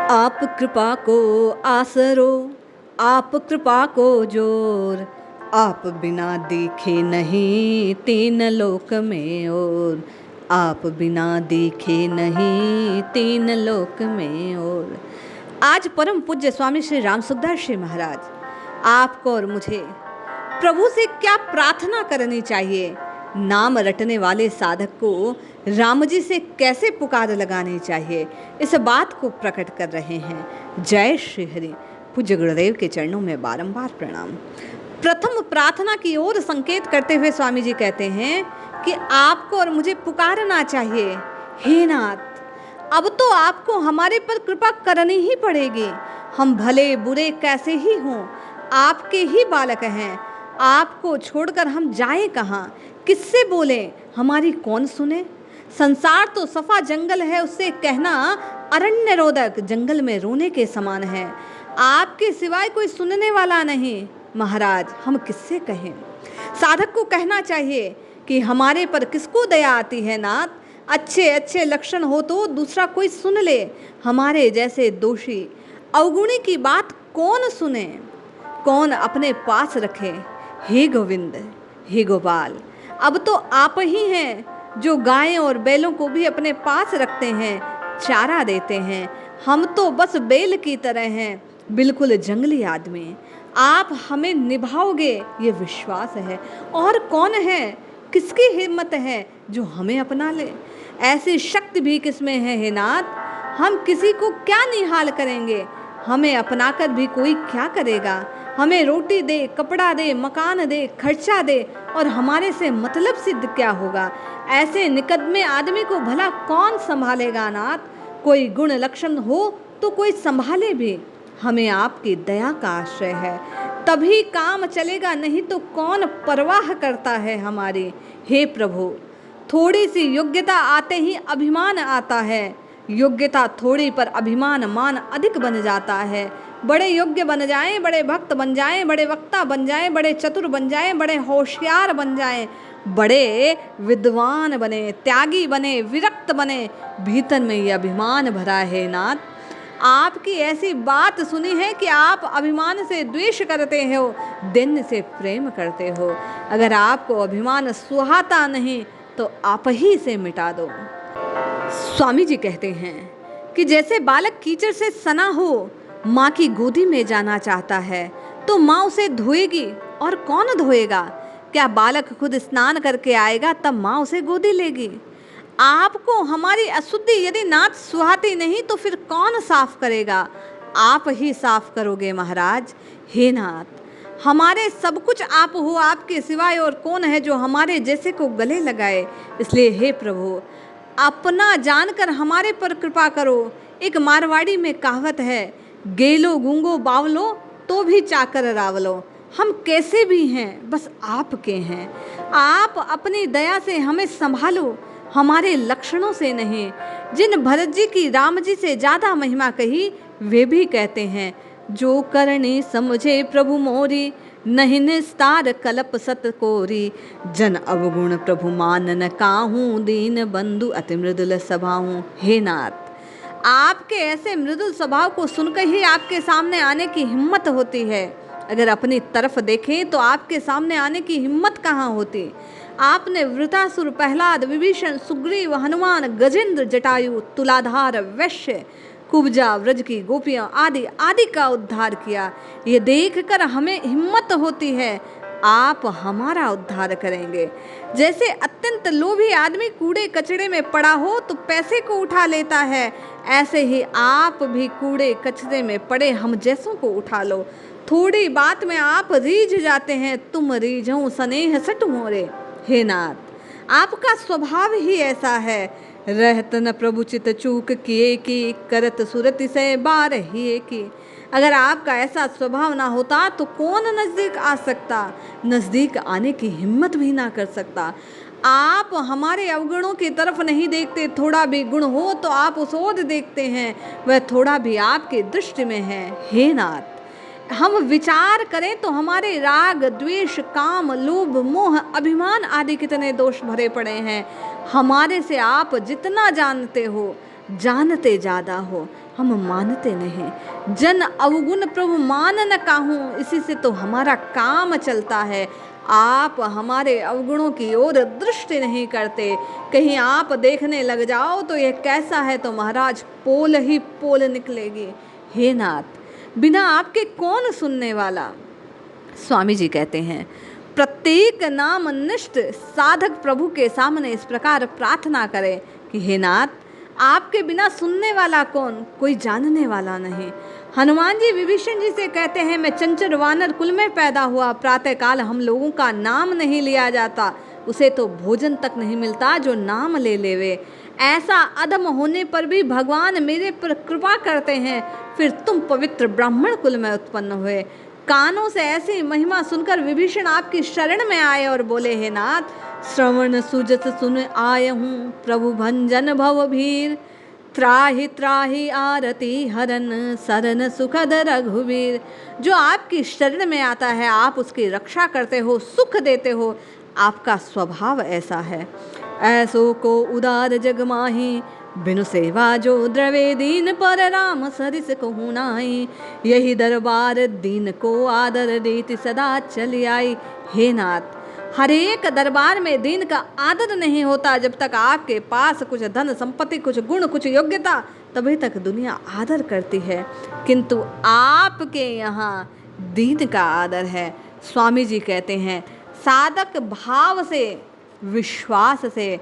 आप कृपा को आसरो, आप कृपा को जोर, आप बिना देखे नहीं तीन लोक में और, आप बिना देखे नहीं तीन लोक में और। आज परम पूज्य स्वामी श्री राम सुखदास जी महाराज आपको और मुझे प्रभु से क्या प्रार्थना करनी चाहिए, नाम रटने वाले साधक को राम जी से कैसे पुकार लगानी चाहिए, इस बात को प्रकट कर रहे हैं। जय श्री हरि। पूज्य गुरुदेव के चरणों में बारंबार प्रणाम। प्रथम प्रार्थना की ओर संकेत करते हुए स्वामी जी कहते हैं कि आपको और मुझे पुकारना चाहिए, हे नाथ अब तो आपको हमारे पर कृपा करनी ही पड़ेगी। हम भले बुरे कैसे ही हों, आपके ही बालक हैं। आपको छोड़कर हम जाएं कहाँ, किससे बोलें, हमारी कौन सुने। संसार तो सफा जंगल है, उससे कहना अरण्य रोदक जंगल में रोने के समान है। आपके सिवाय कोई सुनने वाला नहीं महाराज, हम किससे कहें। साधक को कहना चाहिए कि हमारे पर किसको दया आती है नाथ, अच्छे अच्छे लक्षण हो तो दूसरा कोई सुन ले, हमारे जैसे दोषी अवगुणी की बात कौन सुने, कौन अपने पास रखे। हे गोविंद, हे गोपाल, अब तो आप ही हैं जो गायें और बैलों को भी अपने पास रखते हैं, चारा देते हैं। हम तो बस बैल की तरह हैं, बिल्कुल जंगली आदमी। आप हमें निभाओगे ये विश्वास है। और कौन है, किसकी हिम्मत है जो हमें अपना ले। ऐसी शक्ति भी किसमें है हे नाथ, हम किसी को क्या निहाल करेंगे, हमें अपनाकर भी कोई क्या करेगा। हमें रोटी दे, कपड़ा दे, मकान दे, खर्चा दे, और हमारे से मतलब सिद्ध क्या होगा। ऐसे निकद्मे आदमी को भला कौन संभालेगा नाथ। कोई गुण लक्षण हो तो कोई संभाले भी। हमें आपकी दया का आश्रय है, तभी काम चलेगा, नहीं तो कौन परवाह करता है हमारी। हे प्रभु, थोड़ी सी योग्यता आते ही अभिमान आता है, योग्यता थोड़ी पर अभिमान मान अधिक बन जाता है। बड़े योग्य बन जाएं, बड़े भक्त बन जाएं, बड़े वक्ता बन जाएं, बड़े चतुर बन जाएं, बड़े होशियार बन जाएं, बड़े विद्वान बने, त्यागी बने, विरक्त बने, भीतर में ये अभिमान भरा है नाथ। आपकी ऐसी बात सुनी है कि आप अभिमान से द्वेष करते हो, दिन से प्रेम करते हो। अगर आपको अभिमान सुहाता नहीं तो आप ही से मिटा दो। स्वामी जी कहते हैं कि जैसे बालक कीचड़ से सना हो, माँ की गोदी में जाना चाहता है तो माँ उसे धोएगी, और कौन धोएगा। क्या बालक खुद स्नान करके आएगा तब माँ उसे गोदी लेगी। आपको हमारी अशुद्धि यदि नाथ सुहाती नहीं तो फिर कौन साफ करेगा। आप ही साफ करोगे महाराज। हे नाथ, हमारे सब कुछ आप हो, आपके सिवाय और कौन है जो हमारे जैसे को गले लगाए। इसलिए हे प्रभु, अपना जानकर हमारे पर कृपा करो। एक मारवाड़ी में कहावत है, गेलो गूंगो बावलो तो भी चाकर रावलो। हम कैसे भी हैं, बस आपके हैं। आप अपनी दया से हमें संभालो, हमारे लक्षणों से नहीं। जिन भरत जी की राम जी से ज़्यादा महिमा कही, वे भी कहते हैं, जो करनी समझे प्रभु मोरी, नहीं निस्तार कलप सत कोरी। जन अवगुण प्रभु मानन काहूँ, दीन बंधु अति मृदुल स्वभाव। हे नाथ, आपके ऐसे मृदुल स्वभाव को सुनकर ही आपके सामने आने की हिम्मत होती है। अगर अपनी तरफ देखें तो आपके सामने आने की हिम्मत कहाँ होती। आपने वृतासुर, प्रहलाद, विभीषण, सुग्रीव, हनुमान, गजेंद्र, जटायु, तुलाधार, वैश्य, कुब्जा, व्रज की गोपियाँ आदि आदि का उद्धार किया। ये देखकर हमें हिम्मत होती है आप हमारा उद्धार करेंगे। जैसे अत्यंत लोभी आदमी कूड़े कचड़े में पड़ा हो तो पैसे को उठा लेता है, ऐसे ही आप भी कूड़े कचरे में पड़े हम जैसों को उठा लो। थोड़ी बात में आप रीझ जाते हैं, तुम रीझो सनेह सट मोरे। हे नाथ, आपका स्वभाव ही ऐसा है, रहत न प्रभु चित चूक किए की, करत सुरति से बार ही की। अगर आपका ऐसा स्वभाव ना होता तो कौन नज़दीक आ सकता, नज़दीक आने की हिम्मत भी ना कर सकता। आप हमारे अवगुणों की तरफ नहीं देखते, थोड़ा भी गुण हो तो आप उस ओर देखते हैं, वह थोड़ा भी आपकी दृष्टि में है। हे नाथ, हम विचार करें तो हमारे राग, द्वेष, काम, लोभ, मोह, अभिमान आदि कितने दोष भरे पड़े हैं। हमारे से आप जितना जानते हो, जानते ज़्यादा हो। हम मानते नहीं। जन अवगुण प्रभु मान न काहूँ, इसी से तो हमारा काम चलता है। आप हमारे अवगुणों की ओर दृष्टि नहीं करते। कहीं आप देखने लग जाओ तो यह कैसा है, तो महाराज पोल ही पोल निकलेगी। हे नाथ, बिना आपके कौन सुनने वाला। स्वामी जी कहते हैं, प्रत्येक नामनिष्ठ साधक प्रभु के सामने इस प्रकार प्रार्थना करे कि हे नाथ, आपके बिना सुनने वाला कौन, कोई जानने वाला नहीं। हनुमान जी विभीषण जी से कहते हैं, मैं चंचल वानर कुल में पैदा हुआ, प्रातः काल हम लोगों का नाम नहीं लिया जाता, उसे तो भोजन तक नहीं मिलता जो नाम ले लेवे। ऐसा अधम होने पर भी भगवान मेरे पर कृपा करते हैं, फिर तुम पवित्र ब्राह्मण कुल में उत्पन्न हुए। कानों से ऐसी महिमा सुनकर विभीषण आपकी शरण में आए और बोले, हे नाथ, श्रवण सुजस सुन आय हूँ, प्रभु भंजन भव भीर, त्राहि त्राहि आरती हरन, सरन सुखद रघुवीर। जो आपकी शरण में आता है, आप उसकी रक्षा करते हो, सुख देते हो, आपका स्वभाव ऐसा है। ऐसो को उदार जग माही, बिनु सेवा जो द्रवे दीन, पर राम सरिस कहूँ नाई, यही दरबार दीन को आदर देती सदा चली आई। हे नाथ, हर एक दरबार में दीन का आदर नहीं होता। जब तक आपके पास कुछ धन संपत्ति, कुछ गुण, कुछ योग्यता, तभी तक दुनिया आदर करती है, किंतु आपके यहाँ दीन का आदर है। स्वामी जी कहते हैं, साधक भाव से, विश्वास से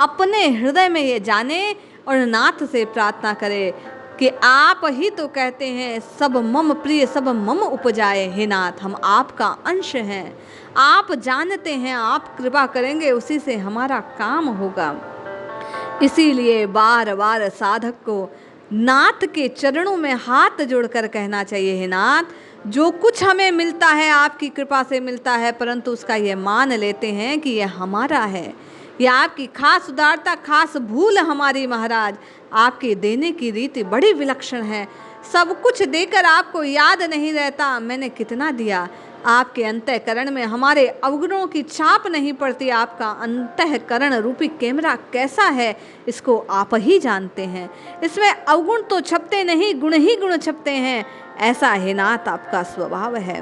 अपने हृदय में ये जाने और नाथ से प्रार्थना करे कि आप ही तो कहते हैं, सब मम प्रिय सब मम उपजाए। हे नाथ, हम आपका अंश हैं, आप जानते हैं, आप कृपा करेंगे, उसी से हमारा काम होगा। इसीलिए बार बार साधक को नाथ के चरणों में हाथ जोड़कर कहना चाहिए, हे नाथ, जो कुछ हमें मिलता है आपकी कृपा से मिलता है, परंतु उसका ये मान लेते हैं कि यह हमारा है। यह आपकी खास उदारता, खास भूल हमारी महाराज। आपकी देने की रीति बड़ी विलक्षण है। सब कुछ देकर आपको याद नहीं रहता मैंने कितना दिया। आपके अंतःकरण में हमारे अवगुणों की छाप नहीं पड़ती। आपका अंतःकरण रूपी कैमरा कैसा है, इसको आप ही जानते हैं। इसमें अवगुण तो छपते नहीं, गुण ही गुण छपते हैं। ऐसा हे नाथ आपका स्वभाव है।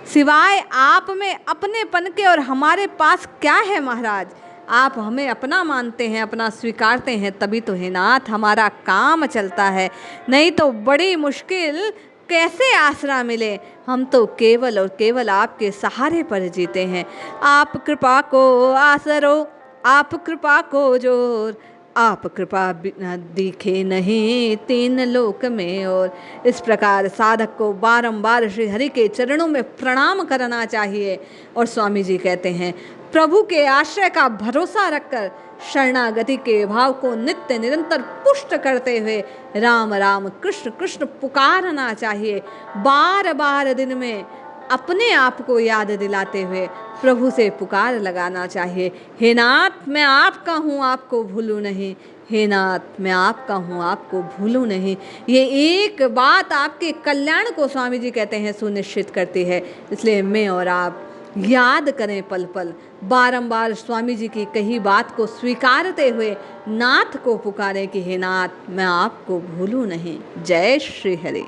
सिवाय आप में अपनेपन के और हमारे पास क्या है महाराज। आप हमें अपना मानते हैं, अपना स्वीकारते हैं, तभी तो हे नाथ हमारा काम चलता है, नहीं तो बड़ी मुश्किल कैसे आसरा मिले। हम तो केवल और केवल आपके सहारे पर जीते हैं। आप कृपा को आसरो, आप कृपा को जोर, आप कृपा बिना दिखे नहीं तीन लोक में। और इस प्रकार साधक को बारंबार श्री हरि के चरणों में प्रणाम करना चाहिए। और स्वामी जी कहते हैं, प्रभु के आश्रय का भरोसा रखकर शरणागति के भाव को नित्य निरंतर पुष्ट करते हुए राम राम कृष्ण कृष्ण पुकारना चाहिए। बार बार दिन में अपने आप को याद दिलाते हुए प्रभु से पुकार लगाना चाहिए। हे नाथ, मैं आपका हूँ, आपको भूलूं नहीं। हे नाथ, मैं आपका हूँ, आपको भूलूं नहीं। ये एक बात आपके कल्याण को स्वामी जी कहते हैं सुनिश्चित करती है। इसलिए मैं और आप याद करें पल पल, बारंबार स्वामी जी की कही बात को स्वीकारते हुए नाथ को पुकारें कि हे नाथ, मैं आपको भूलूं नहीं। जय श्री हरि।